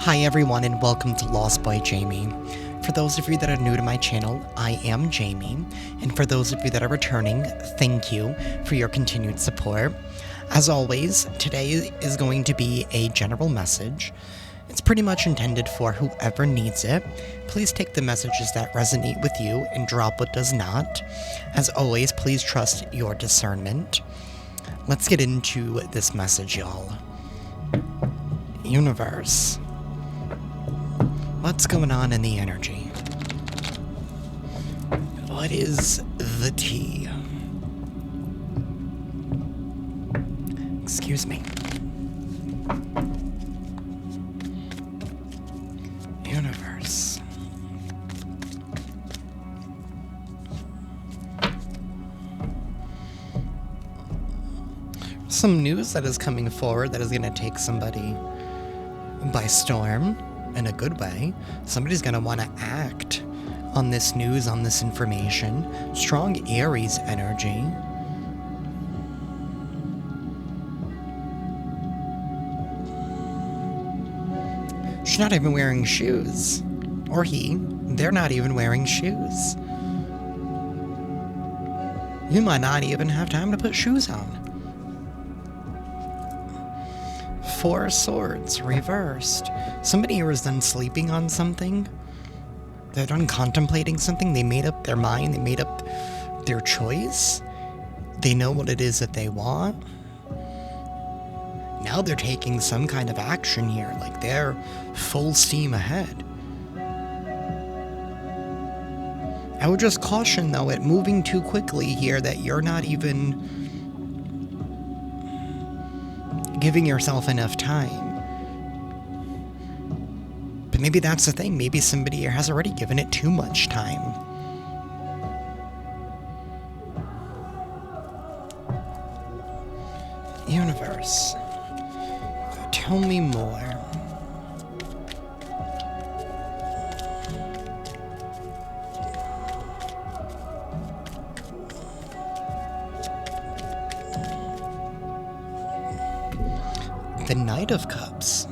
Hi everyone and welcome to Lost by Jamie. For those of you that are new to my channel, I am Jamie, and for those of you that are returning, thank you for your continued support. As always, today is going to be a general message. It's pretty much intended for whoever needs it. Please take the messages that resonate with you and drop what does not. As always, please trust your discernment. Let's get into this message, y'all. Universe. What's going on in the energy? What is the tea? Excuse me. Universe. Some news that is coming forward that is going to take somebody by storm in a good way. Somebody's going to want to act on this news, on this information. Strong Aries energy. She's not even wearing shoes. Or they're not even wearing shoes. You might not even have time to put shoes on. Four of Swords, reversed. Somebody here is done sleeping on something. They're done contemplating something. They made up their mind. They made up their choice. They know what it is that they want. Now they're taking some kind of action here. Like they're full steam ahead. I would just caution, though, at moving too quickly here that you're not even giving yourself enough time. But maybe that's the thing. Maybe somebody here has already given it too much time. Universe, tell me more. The Knight of Cups.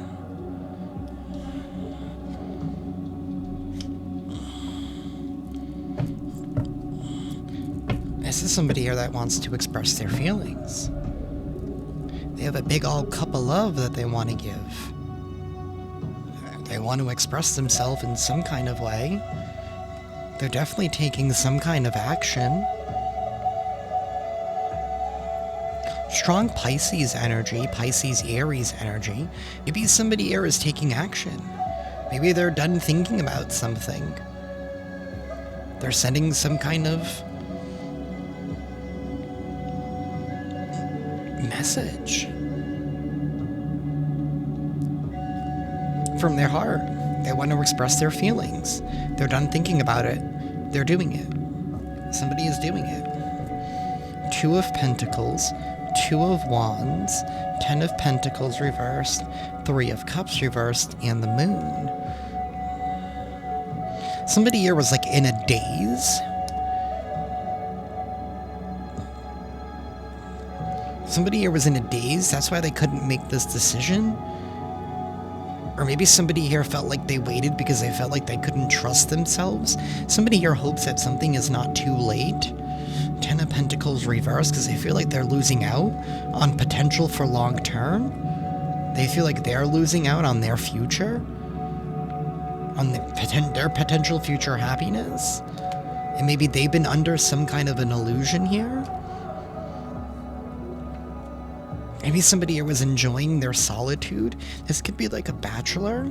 This is somebody here that wants to express their feelings. They have a big old cup of love that they want to give. They want to express themselves in some kind of way. They're definitely taking some kind of action. Strong Pisces energy, Pisces Aries energy. Maybe somebody here is taking action. Maybe they're done thinking about something. They're sending some kind of message from their heart. They want to express their feelings. They're done thinking about it. They're doing it. Somebody is doing it. Two of Pentacles, Two of Wands, Ten of Pentacles reversed, Three of Cups reversed, and the Moon. Somebody here was like in a daze. Somebody here was in a daze, that's why they couldn't make this decision. Or maybe somebody here felt like they waited because they felt like they couldn't trust themselves. Somebody here hopes that something is not too late. Ten of Pentacles reversed because they feel like they're losing out on potential for long term. They feel like they're losing out on their future, on their potential future happiness. And maybe they've been under some kind of an illusion here. Maybe somebody here was enjoying their solitude. This could be like a bachelor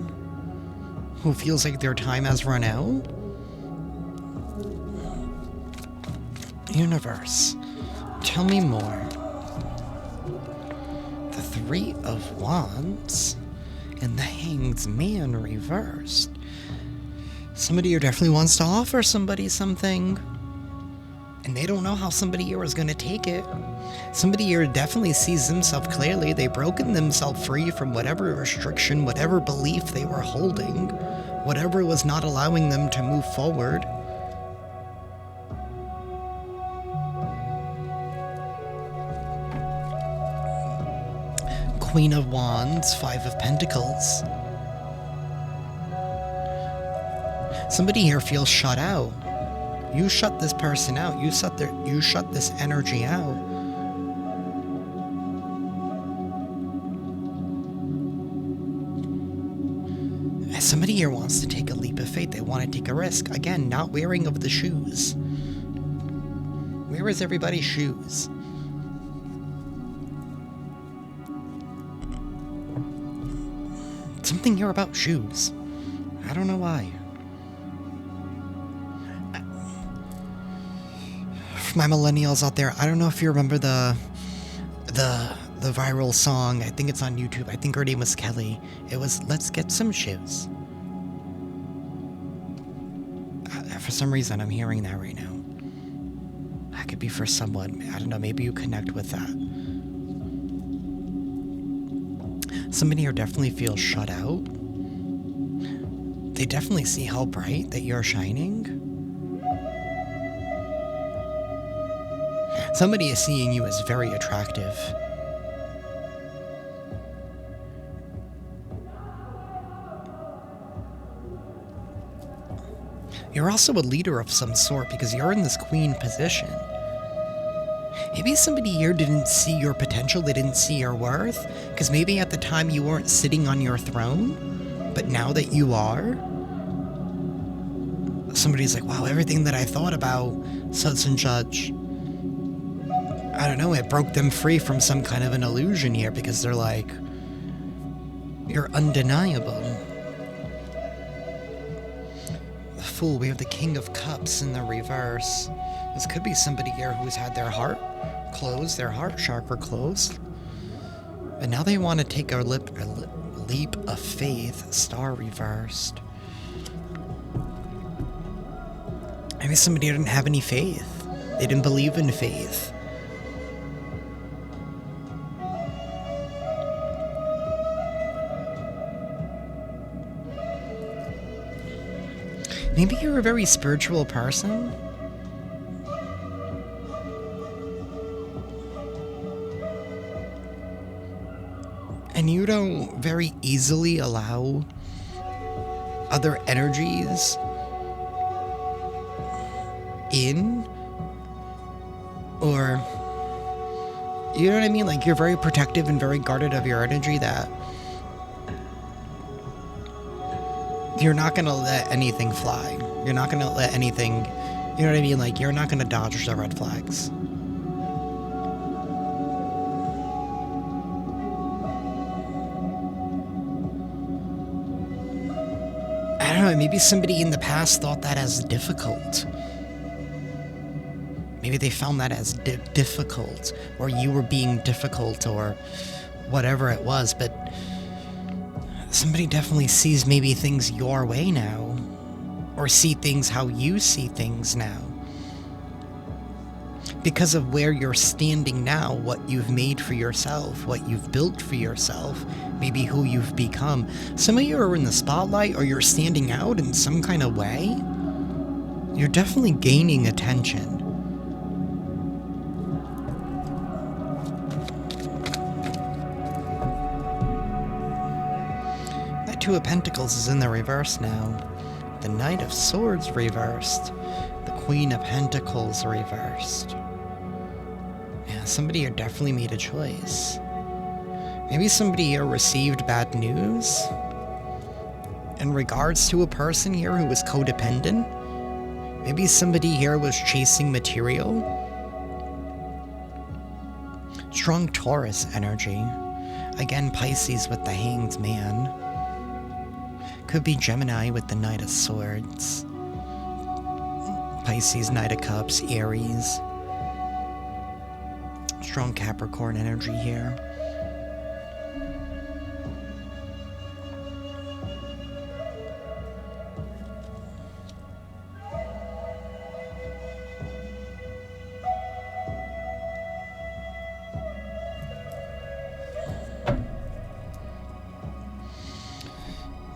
who feels like their time has run out. Universe, tell me more. The Three of Wands and the Hanged Man reversed. Somebody here definitely wants to offer somebody something, and they don't know how somebody here is going to take it. Somebody here definitely sees themselves clearly. They've broken themselves free from whatever restriction, whatever belief they were holding, whatever was not allowing them to move forward. Queen of Wands, Five of Pentacles. Somebody here feels shut out. You shut this person out. You shut this energy out. Somebody here wants to take a leap of faith. They want to take a risk. Again, not wearing of the shoes. Where is everybody's shoes? Something here about shoes. I don't know why. For my millennials out there, I don't know if you remember the viral song. I think it's on YouTube. I think her name was Kelly. It was "Let's Get Some Shoes." For some reason, I'm hearing that right now. That could be for someone. I don't know. Maybe you connect with that. Somebody here definitely feels shut out. They definitely see how bright that you're shining. Somebody is seeing you as very attractive. You're also a leader of some sort because you're in this queen position. Maybe somebody here didn't see your potential, they didn't see your worth, because maybe at the time you weren't sitting on your throne, but now that you are, somebody's like, wow, everything that I thought about such and such, I don't know, it broke them free from some kind of an illusion here, because they're like, you're undeniable. The Fool, we have the King of Cups in the reverse. This could be somebody here who's had their heart closed, their heart chakra closed, and now they want to take a leap of faith. Star reversed. Maybe somebody didn't have any faith. They didn't believe in faith. Maybe you're a very spiritual person. And you don't very easily allow other energies in, or, you know what I mean? Like, you're very protective and very guarded of your energy, that you're not going to let anything fly. You're not going to let anything, you know what I mean? Like, you're not going to dodge the red flags. I don't know, maybe somebody in the past thought that as difficult. Maybe they found that as difficult, or you were being difficult, or whatever it was, but somebody definitely sees maybe things your way now, or see things how you see things now. Because of where you're standing now, what you've made for yourself, what you've built for yourself, maybe who you've become. Some of you are in the spotlight, or you're standing out in some kind of way. You're definitely gaining attention. That Two of Pentacles is in the reverse now. The Knight of Swords reversed. The Queen of Pentacles reversed. Yeah, somebody here definitely made a choice. Maybe somebody here received bad news in regards to a person here who was codependent. Maybe somebody here was chasing material. Strong Taurus energy. Again, Pisces with the Hanged Man. Could be Gemini with the Knight of Swords. Pisces, Knight of Cups, Aries. Strong Capricorn energy here.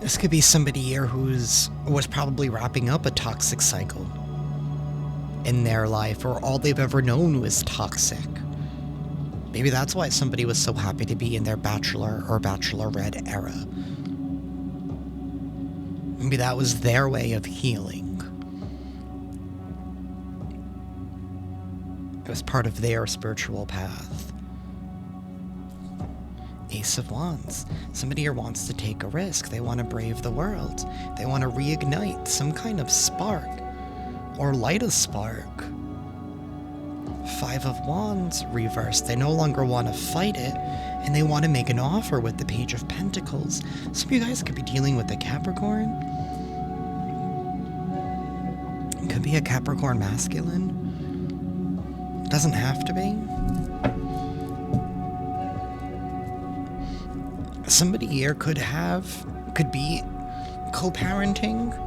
This could be somebody here was probably wrapping up a toxic cycle in their life, or all they've ever known was toxic. Maybe that's why somebody was so happy to be in their bachelor or bachelorette era. Maybe that was their way of healing. It was part of their spiritual path. Ace of Wands. Somebody here wants to take a risk. They want to brave the world. They want to reignite some kind of spark or light a spark. Five of Wands reversed. They no longer want to fight it, and they want to make an offer with the Page of Pentacles. Some of you guys could be dealing with a Capricorn. It could be a Capricorn masculine. Doesn't have to be. Somebody here could be co-parenting.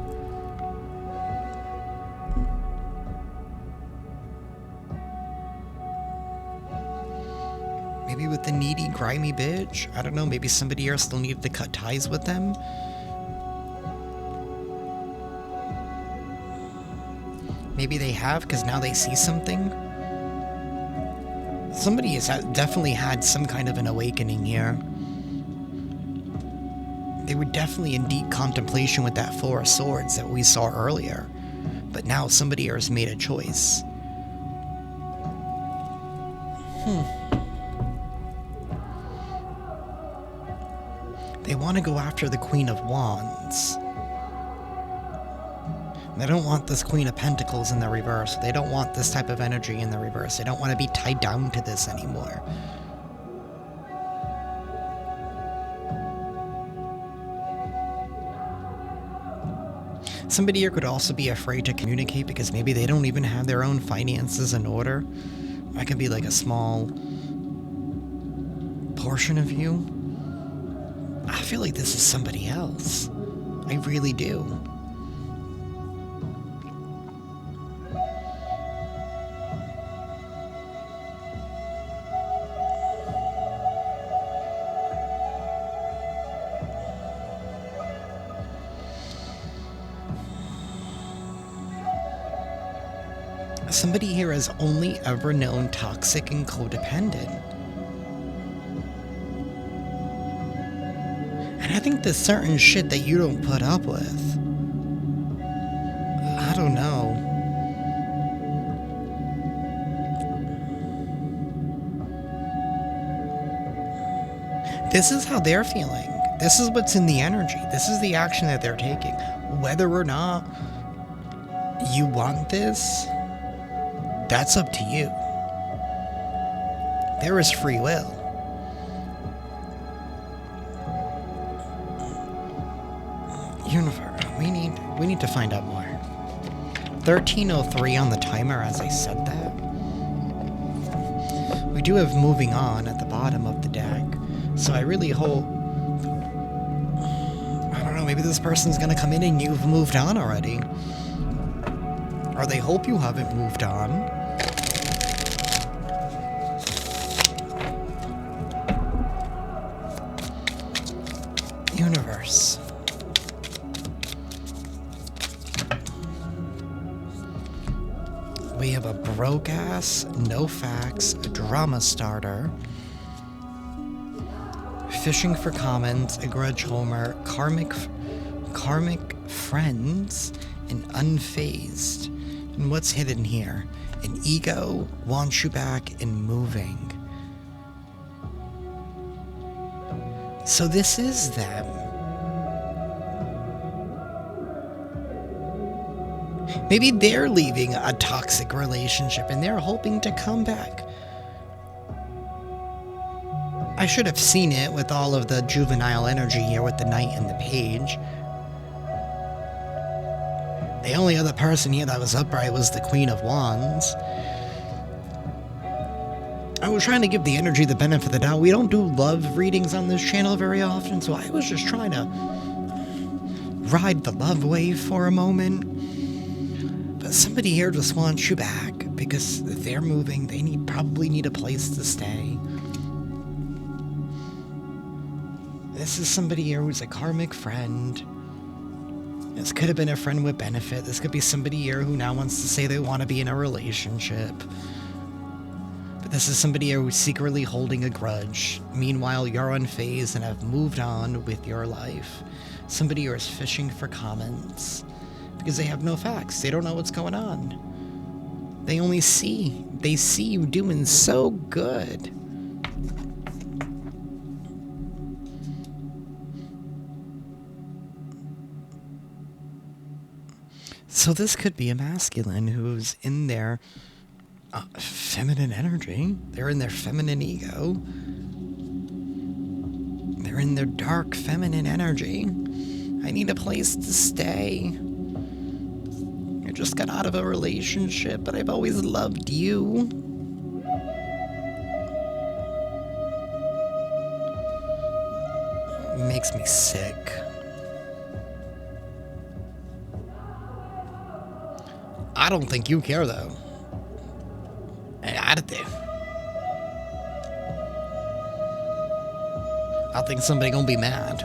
Maybe with the needy, grimy bitch. I don't know, maybe somebody here still needed to cut ties with them. Maybe they have, because now they see something. Somebody has definitely had some kind of an awakening here. They were definitely in deep contemplation with that Four of Swords that we saw earlier. But now somebody here has made a choice. They want to go after the Queen of Wands. They don't want this Queen of Pentacles in the reverse. They don't want this type of energy in the reverse. They don't want to be tied down to this anymore. Somebody here could also be afraid to communicate because maybe they don't even have their own finances in order. That could be like a small portion of you. I feel like this is somebody else. I really do. Somebody here has only ever known toxic and codependent. And I think there's certain shit that you don't put up with. I don't know. This is how they're feeling. This is what's in the energy. This is the action that they're taking. Whether or not you want this, that's up to you. There is free will. Universe, we need to find out more. 1303 on the timer as I said that. We do have moving on at the bottom of the deck. So I really hope, I don't know, maybe this person's gonna come in and you've moved on already. Or they hope you haven't moved on. Universe. We have a broke-ass, no facts, drama starter, fishing for commons, a grudge homer, karmic friends, and unfazed. And what's hidden here? An ego wants you back and moving. So this is them. Maybe they're leaving a toxic relationship and they're hoping to come back. I should have seen it with all of the juvenile energy here with the Knight and the Page. The only other person here that was upright was the Queen of Wands. I was trying to give the energy the benefit of the doubt. We don't do love readings on this channel very often, so I was just trying to ride the love wave for a moment. But somebody here just wants you back because they're moving. They probably need a place to stay. This is somebody here who's a karmic friend. This could have been a friend with benefit. This could be somebody here who now wants to say they want to be in a relationship. This is somebody who's secretly holding a grudge. Meanwhile, you're unfazed and have moved on with your life. Somebody who is fishing for comments because they have no facts. They don't know what's going on. They see you doing so good. So this could be a masculine who's in their feminine energy. They're in their feminine ego. They're in their dark feminine energy. I need a place to stay. I just got out of a relationship, but I've always loved you. It makes me sick. I don't think you care, though. I think somebody gonna be mad.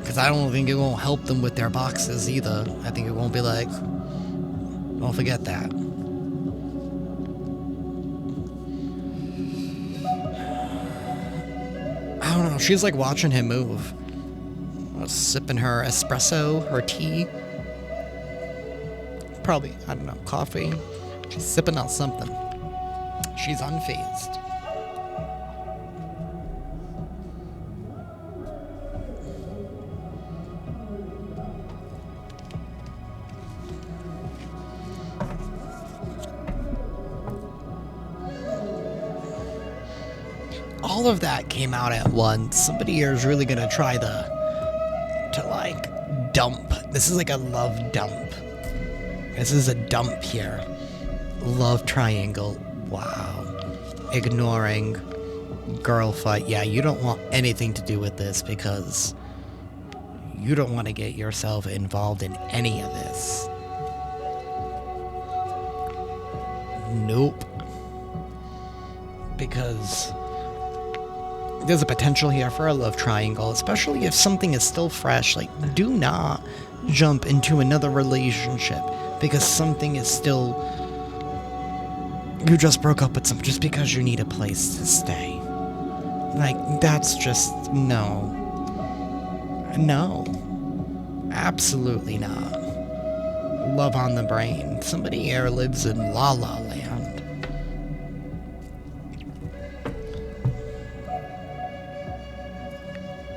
Because I don't think it won't help them with their boxes either. I think it won't be like, don't forget that. I don't know, she's like watching him move. Sipping her espresso, her tea. Probably, I don't know, coffee. She's sipping on something. She's unfazed. All of that came out at once. Somebody here is really gonna try to dump. This is like a love dump. This is a dump here. Love triangle. Wow. Ignoring. Girl fight. Yeah, you don't want anything to do with this because you don't want to get yourself involved in any of this. Nope. Because there's a potential here for a love triangle, especially if something is still fresh. Like, do not jump into another relationship because something is still... You just broke up with someone just because you need a place to stay. Like, that's just... No. No. Absolutely not. Love on the brain. Somebody here lives in La La Land.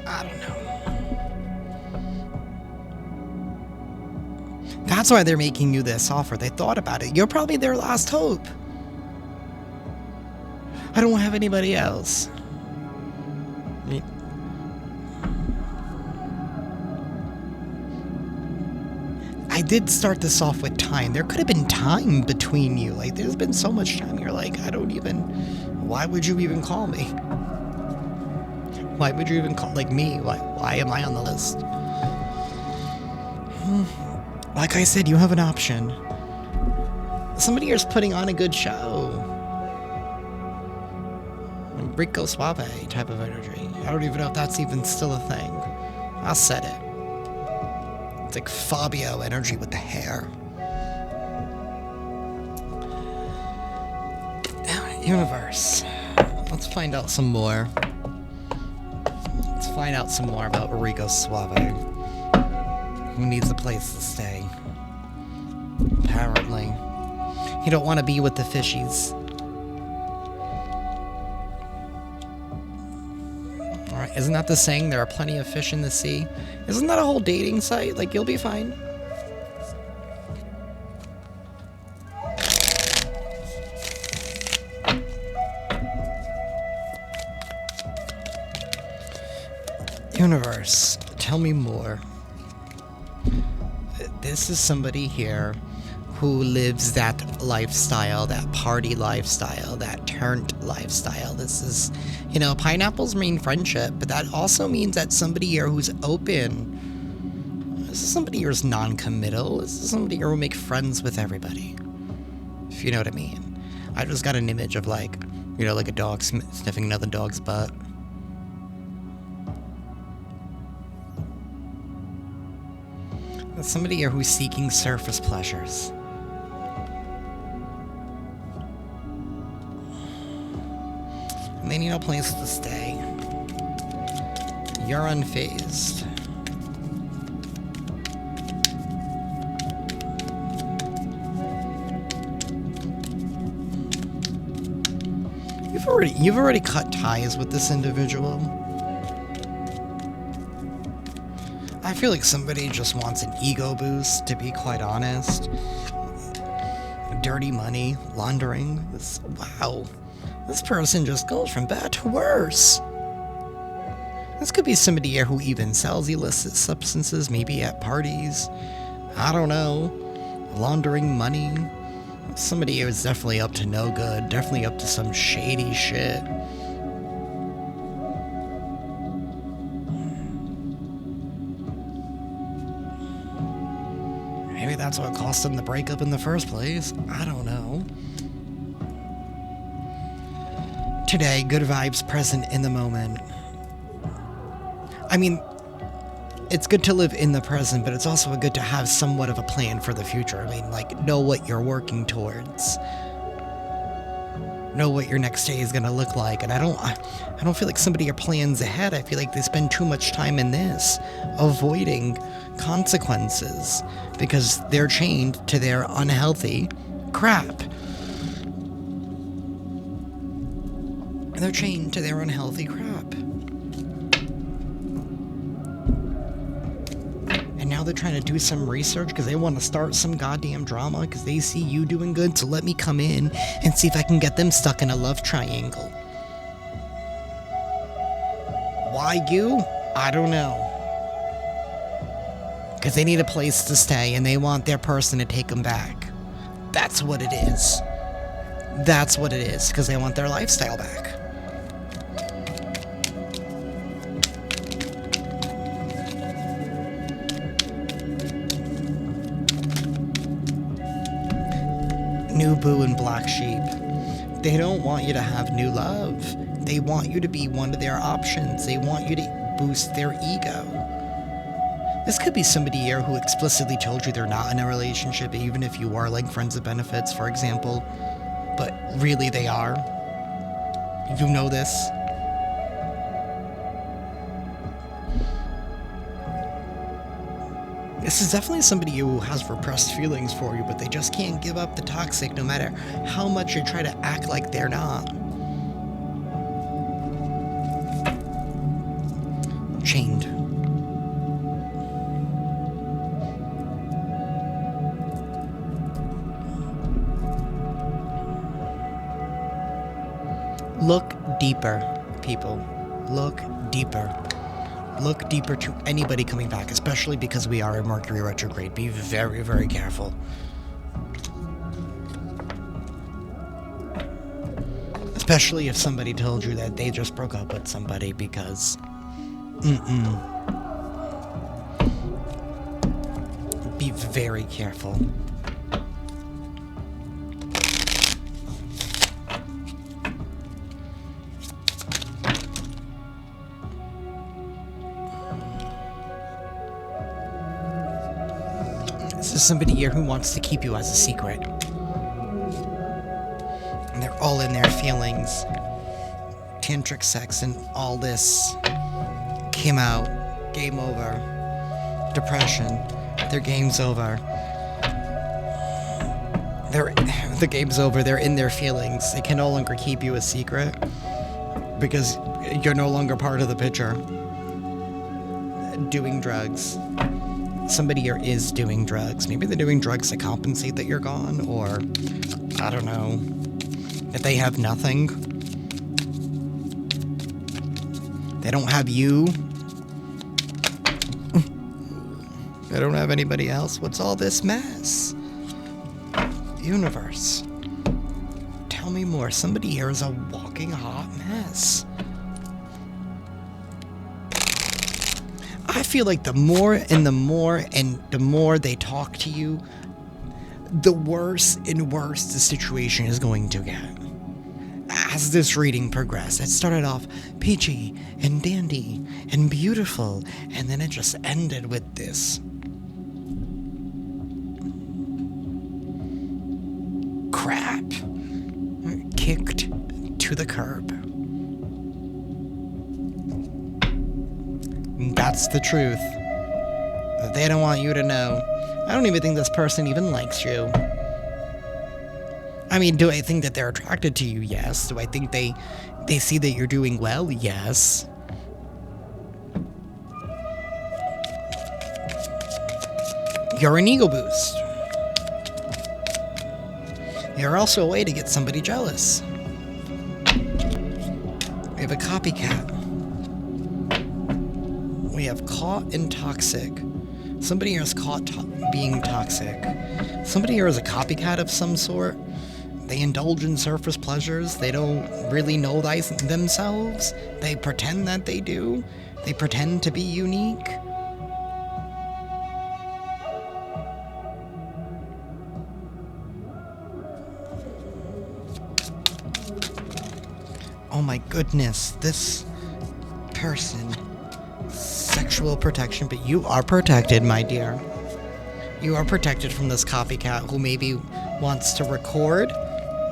I don't know. That's why they're making you this offer. They thought about it. You're probably their last hope. I don't have anybody else. I did start this off with time. There could have been time between you. Like, there's been so much time. You're like, I don't even... Why would you even call me? Why would you even call, like, me? Why am I on the list? Like I said, you have an option. Somebody here's putting on a good show. Rico Suave type of energy. I don't even know if that's even still a thing. I'll set it. It's like Fabio energy with the hair. Universe. Let's find out some more. Let's find out some more about Rico Suave. Who needs a place to stay? Apparently. You don't want to be with the fishies. Alright, isn't that the saying, there are plenty of fish in the sea? Isn't that a whole dating site? Like, you'll be fine. Universe, tell me more. This is somebody here who lives that lifestyle, that party lifestyle, that turned lifestyle. This is, you know, pineapples mean friendship, but that also means that somebody here who's open. This is somebody who's non-committal. This is somebody here who will make friends with everybody. If you know what I mean. I just got an image of, like, you know, like a dog sniffing another dog's butt. There's somebody here who's seeking surface pleasures. need a place to stay. You're unfazed. You've already cut ties with this individual. I feel like somebody just wants an ego boost, to be quite honest. Dirty money, laundering. Wow. This person just goes from bad to worse. This could be somebody here who even sells illicit substances, maybe at parties. I don't know. Laundering money. Somebody here is definitely up to no good. Definitely up to some shady shit. Maybe that's what caused them the breakup in the first place. I don't know. Today, good vibes present in the moment. I mean, it's good to live in the present, but it's also good to have somewhat of a plan for the future. I mean, like, know what you're working towards. Know what your next day is gonna look like. And I don't feel like somebody here plans ahead. I feel like they spend too much time in this, avoiding consequences, because they're chained to their unhealthy crap. They're chained to their unhealthy crap. And now they're trying to do some research because they want to start some goddamn drama because they see you doing good, so let me come in and see if I can get them stuck in a love triangle. Why you? I don't know. Because they need a place to stay and they want their person to take them back. That's what it is. That's what it is, because they want their lifestyle back. New boo and black sheep. They don't want you to have new love. They want you to be one of their options. They want you to boost their ego. This could be somebody here who explicitly told you they're not in a relationship, even if you are like friends with benefits, for example. But really they are. You know this. This is definitely somebody who has repressed feelings for you, but they just can't give up the toxic no matter how much you try to act like they're not. Chained. Look deeper, people. Look deeper. Look deeper to anybody coming back, especially because we are in Mercury retrograde. Be very, very careful. Especially if somebody told you that they just broke up with somebody because... Be very careful. This is somebody here who wants to keep you as a secret. And they're all in their feelings. Tantric sex and all this came out. Game over. Depression. Their game's over. The game's over. They're in their feelings. They can no longer keep you a secret because you're no longer part of the picture. Doing drugs. Somebody here is doing drugs. Maybe they're doing drugs to compensate that you're gone, or I don't know, that they have nothing. They don't have you. They don't have anybody else. What's all this mess? Universe. Tell me more. Somebody here is a walking hot mess. I feel like the more they talk to you, the worse and worse the situation is going to get. As this reading progressed, it started off peachy and dandy and beautiful, and then it just ended with this. Crap. Kicked to the curb. That's the truth. They don't want you to know. I don't even think this person even likes you. I mean, do I think that they're attracted to you? Yes. Do I think they see that you're doing well? Yes. You're an ego boost. You're also a way to get somebody jealous. We have a copycat. We have caught and toxic. Somebody here is caught being toxic. Somebody here is a copycat of some sort. They indulge in surface pleasures. They don't really know themselves. They pretend that they do. They pretend to be unique. Oh my goodness, this person. Sexual protection, but you are protected, my dear. You are protected from this copycat who maybe wants to record.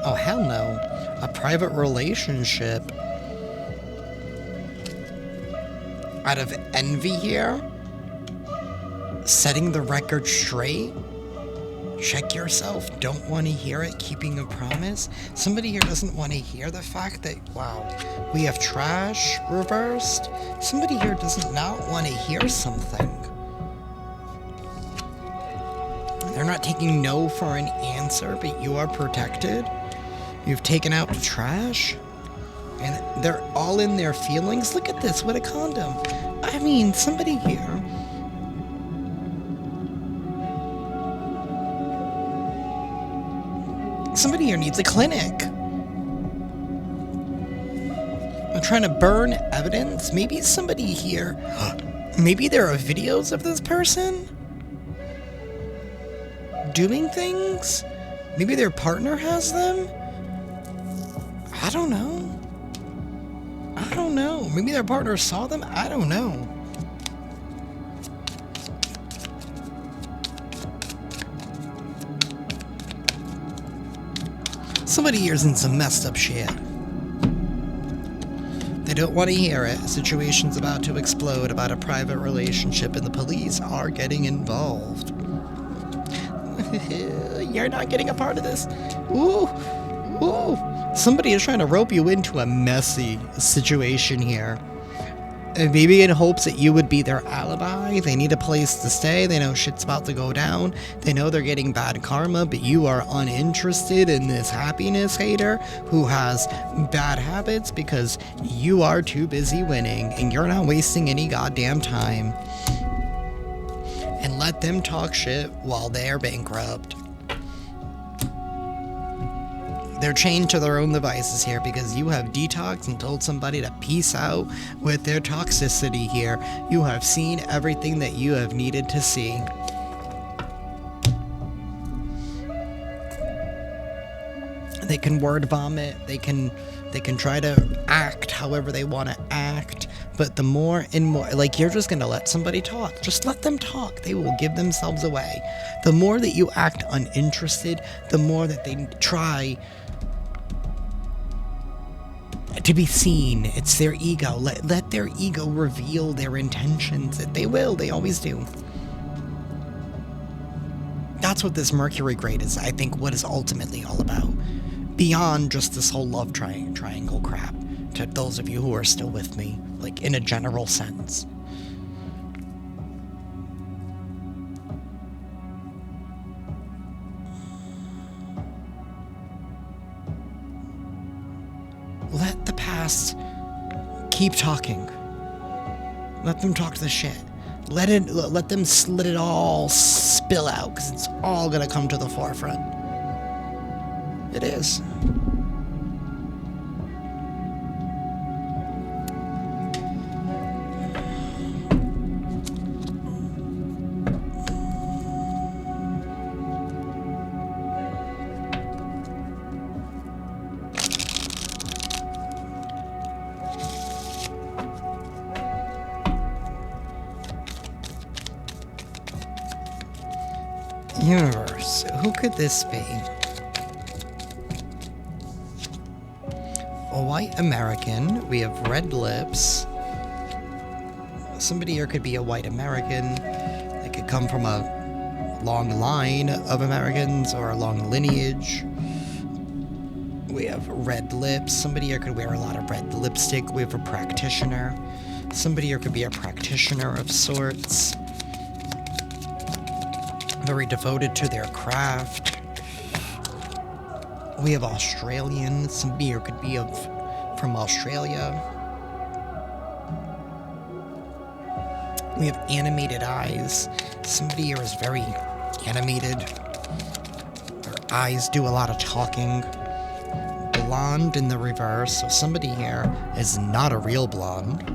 Oh, hell no. A private relationship. Out of envy here? Setting the record straight? Check yourself. Don't want to hear it. Keeping a promise. Somebody here doesn't want to hear the fact that, wow, we have trash reversed. Somebody here does not want to hear something. They're not taking no for an answer, but you are protected. You've taken out the trash. And they're all in their feelings. Look at this with a condom. I mean, somebody here. Somebody here needs a clinic. I'm trying to burn evidence. Maybe somebody here. Maybe there are videos of this person doing things. Maybe their partner has them. I don't know. I don't know. Maybe their partner saw them. I don't know. Somebody here's in some messed up shit. They don't want to hear it. Situation's about to explode about a private relationship and the police are getting involved. You're not getting a part of this. Ooh. Ooh. Somebody is trying to rope you into a messy situation here. Maybe in hopes that you would be their alibi. They need a place to stay. They know shit's about to go down. They know they're getting bad karma, but you are uninterested in this happiness hater who has bad habits because you are too busy winning and you're not wasting any goddamn time. And let them talk shit while they're bankrupt. They're chained to their own devices here because you have detoxed and told somebody to peace out with their toxicity here. You have seen everything that you have needed to see. They can word vomit. They can try to act however they want to act. But the more and more, like, you're just going to let somebody talk. Just let them talk. They will give themselves away. The more that you act uninterested, the more that they try to be seen. It's their ego. Let their ego reveal their intentions. They will. They always do. That's what this Mercury grade is, I think, what is ultimately all about. Beyond just this whole love triangle crap. To those of you who are still with me, like, in a general sense. Let the past keep talking. Let them talk the shit. Let them let it all spill out, because it's all gonna come to the forefront. It is. Universe, who could this be? A white American, we have red lips, Somebody here could be a white American. They could come from a long line of Americans or a long lineage. We have red lips. Somebody here could wear a lot of red lipstick. We have a practitioner. Somebody here could be a practitioner of sorts. Very devoted to their craft. We have Australian. Somebody here could be from Australia. We have animated eyes. Somebody here is very animated. Their eyes do a lot of talking. Blonde in the reverse, so somebody here is not a real blonde.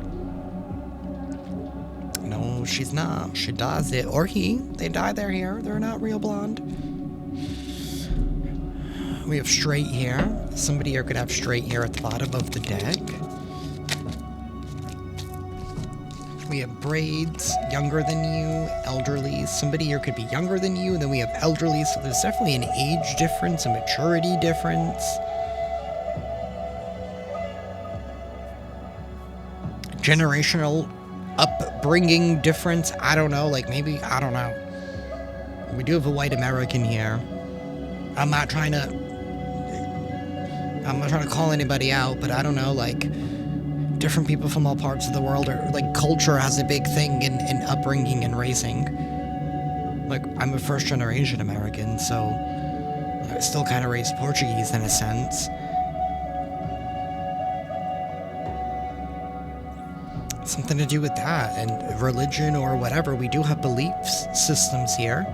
No, she's not. She does it, or he. They dye their hair. They're not real blonde. We have straight hair. Somebody here could have straight hair at the bottom of the deck. We have braids, younger than you, elderly. Somebody here could be younger than you. Then we have elderly, so there's definitely an age difference, a maturity difference. Generational upbringing difference. I don't know, like maybe, I don't know. We do have a white American here. I'm not trying to call anybody out, but I don't know, like different people from all parts of the world, or like culture has a big thing in upbringing and raising. Like I'm a first generation American, so I still kind of raised Portuguese in a sense. Something to do with that, and religion or whatever. We do have belief systems here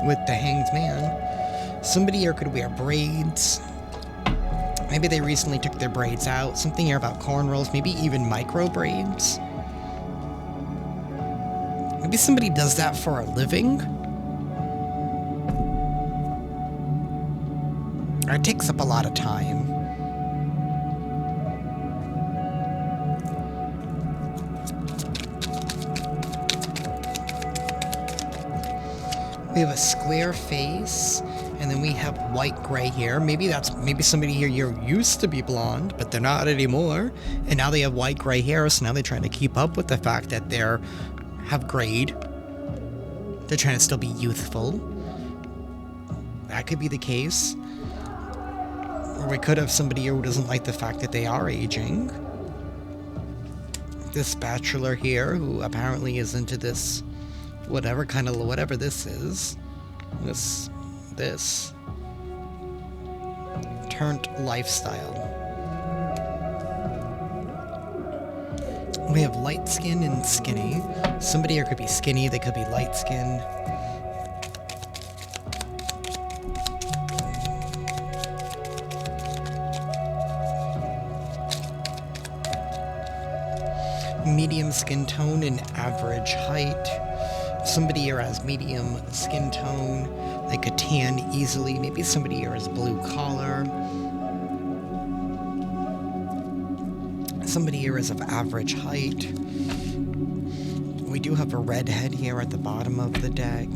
with the Hanged Man. Somebody here could wear braids. Maybe they recently took their braids out. Something here about cornrows, maybe even micro braids. Maybe somebody does that for a living. It takes up a lot of time. We have a square face, and then we have white gray hair. Maybe somebody here used to be blonde, but they're not anymore. And now they have white gray hair, so now they're trying to keep up with the fact that have grayed. They're trying to still be youthful. That could be the case. Or we could have somebody here who doesn't like the fact that they are aging. This bachelor here, who apparently is into this whatever this is. This turned lifestyle. We have light skin and skinny. Somebody here could be skinny, they could be light skinned. Medium skin tone and average height. Somebody here has medium skin tone. They could tan easily. Maybe somebody here has blue collar. Somebody here is of average height. We do have a redhead here at the bottom of the deck.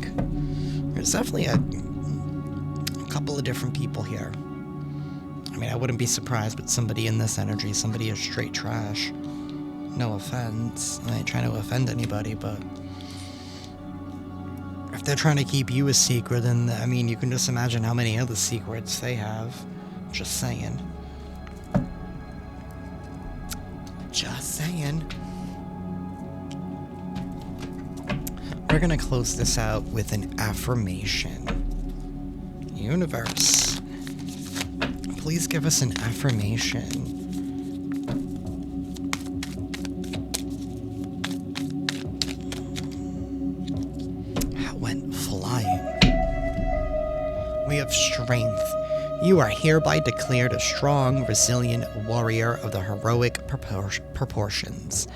There's definitely a couple of different people here. I mean, I wouldn't be surprised with somebody in this energy. Somebody is straight trash. No offense. I ain't trying to offend anybody, but if they're trying to keep you a secret, then, I mean, you can just imagine how many other secrets they have. Just saying. Just saying. We're gonna close this out with an affirmation. Universe, please give us an affirmation. We have strength. You are hereby declared a strong, resilient warrior of the heroic proportions.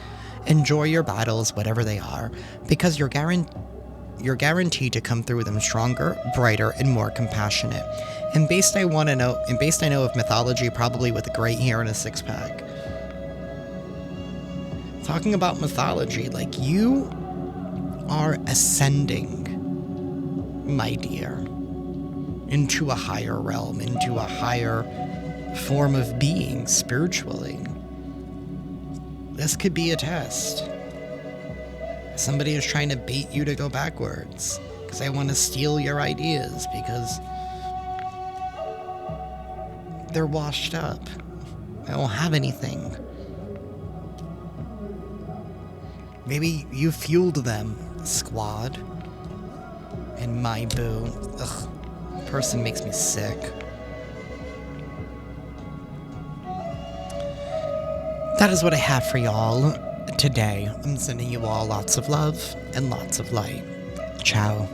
Enjoy your battles, whatever they are, because you're guaranteed to come through them stronger, brighter, and more compassionate. And based I know of mythology, probably with a great hair and a six-pack. Talking about mythology, like, you are ascending, my dear, into a higher realm, into a higher form of being spiritually. This could be a test. Somebody is trying to bait you to go backwards. Because they want to steal your ideas. Because they're washed up. They don't have anything. Maybe you fueled them, squad. And my boo. Ugh. Person makes me sick. That is what I have for y'all today. I'm sending you all lots of love and lots of light. Ciao.